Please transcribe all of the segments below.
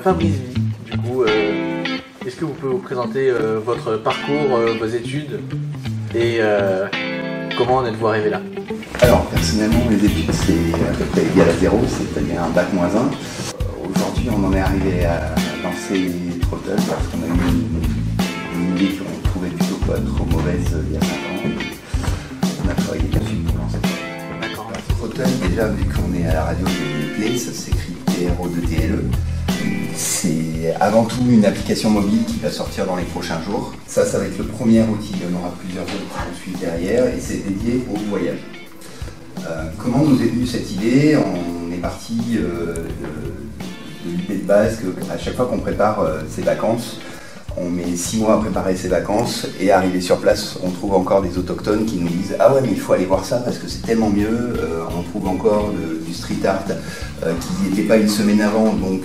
Fabrice Vie, du coup, est-ce que vous pouvez vous présenter votre parcours, vos études et comment en êtes-vous arrivé là? Alors, personnellement, les études, c'est à peu près égal à 0, c'est-à-dire un bac-1. Aujourd'hui, on en est arrivé à lancer Trottle parce qu'on a eu une idée qu'on trouvait plutôt pas trop mauvaise il y a 5 ans. On a travaillé dessus pour lancer. D'accord. Trottle, déjà, vu qu'on est à la radio de Play, ça s'écrit TRO2TLE. C'est avant tout une application mobile qui va sortir dans les prochains jours. Ça va être le premier outil. Il y en aura plusieurs autres qui vont suivre derrière et c'est dédié au voyage. Comment nous est venue cette idée? On est parti de l'idée de base qu'à chaque fois qu'on prépare ses vacances, on met 6 mois à préparer ses vacances et arrivé sur place, on trouve encore des autochtones qui nous disent « Ah ouais, mais il faut aller voir ça parce que c'est tellement mieux. » On trouve encore du street art qui n'était pas une semaine avant, donc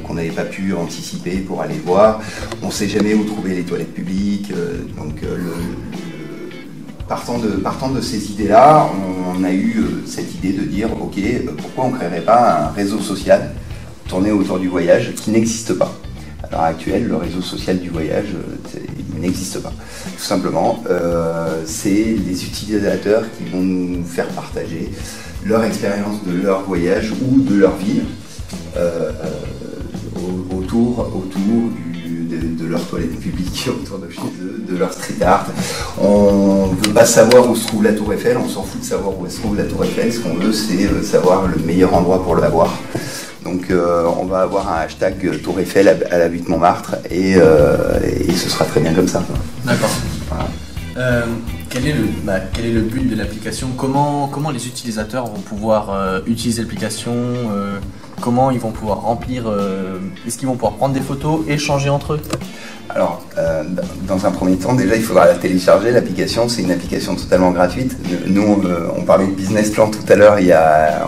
qu'on n'avait pas pu anticiper pour aller voir. On ne sait jamais où trouver les toilettes publiques. Partant de ces idées-là, on a eu cette idée de dire « Ok, pourquoi on ne créerait pas un réseau social tourné autour du voyage qui n'existe pas ?» À l'heure actuelle, le réseau social du voyage, il n'existe pas. Tout simplement, c'est les utilisateurs qui vont nous faire partager leur expérience de leur voyage ou de leur ville autour de leur toilette publique, autour de chez eux, de leur street art. On ne veut pas savoir où se trouve la Tour Eiffel, on s'en fout de savoir où se trouve la Tour Eiffel. Ce qu'on veut, c'est savoir le meilleur endroit pour la voir. Donc on va avoir un hashtag Tour Eiffel à la butte Montmartre et ce sera très bien comme ça. D'accord. Voilà. Quel est le but de l'application? Comment les utilisateurs vont pouvoir utiliser l'application? Comment ils vont pouvoir remplir? Est-ce qu'ils vont pouvoir prendre des photos, échanger entre eux? Alors, dans un premier temps, déjà, il faudra la télécharger. L'application, c'est une application totalement gratuite. Nous, on parlait de business plan tout à l'heure.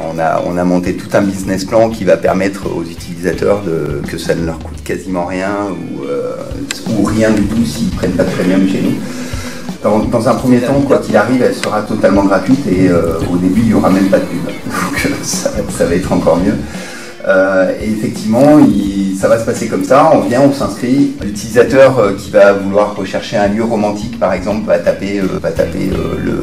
On a monté tout un business plan qui va permettre aux utilisateurs que ça ne leur coûte quasiment rien ou rien du tout s'ils ne prennent pas de premium chez nous. Dans un premier temps, quoi qu'il arrive, elle sera totalement gratuite et au début, il n'y aura même pas de pub. Donc, ça va être encore mieux. Et effectivement, ça va se passer comme ça, on s'inscrit. L'utilisateur qui va vouloir rechercher un lieu romantique, par exemple, va taper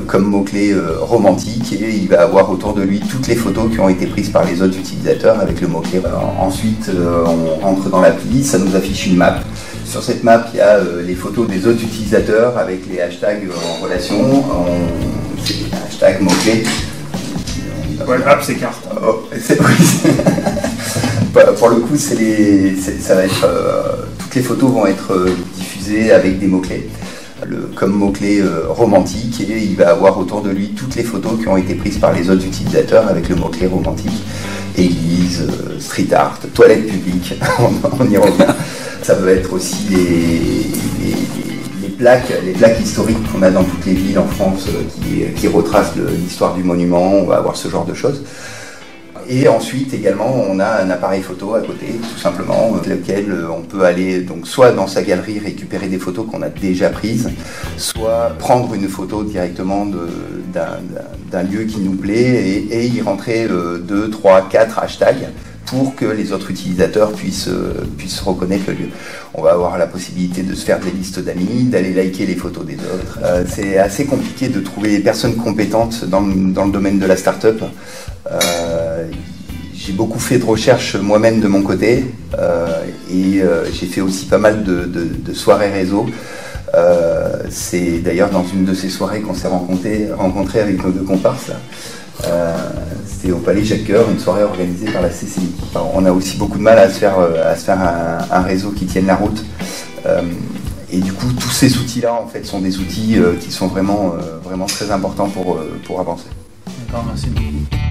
comme mot-clé romantique et il va avoir autour de lui toutes les photos qui ont été prises par les autres utilisateurs avec le mot-clé. Ensuite, on rentre dans l'appli, ça nous affiche une map. Sur cette map, il y a les photos des autres utilisateurs avec les hashtags en relation. C'est des hashtags mots-clés. Ouais, l'app s'écarte. Pour le coup, ça va être, toutes les photos vont être diffusées avec des mots-clés. Comme mot-clé romantique, et il va avoir autour de lui toutes les photos qui ont été prises par les autres utilisateurs avec le mot-clé romantique. Église, street art, toilette publique, on y revient. Ça peut être aussi les plaques historiques qu'on a dans toutes les villes en France qui retracent l'histoire du monument. On va avoir ce genre de choses. Et ensuite également on a un appareil photo à côté tout simplement avec lequel on peut aller donc soit dans sa galerie récupérer des photos qu'on a déjà prises, soit prendre une photo directement d'un lieu qui nous plaît et y rentrer 2, 3, 4 hashtags pour que les autres utilisateurs puissent reconnaître le lieu. On va avoir la possibilité de se faire des listes d'amis, d'aller liker les photos des autres. C'est assez compliqué de trouver des personnes compétentes dans le domaine de la start-up. J'ai beaucoup fait de recherches moi-même de mon côté et j'ai fait aussi pas mal de soirées réseau. C'est d'ailleurs dans une de ces soirées qu'on s'est rencontrés avec nos 2 comparses. C'était au Palais Jacques Coeur, une soirée organisée par la CCI. Alors, on a aussi beaucoup de mal à se faire un réseau qui tienne la route. Et du coup, tous ces outils-là, en fait, sont des outils qui sont vraiment très importants pour avancer. D'accord, merci beaucoup.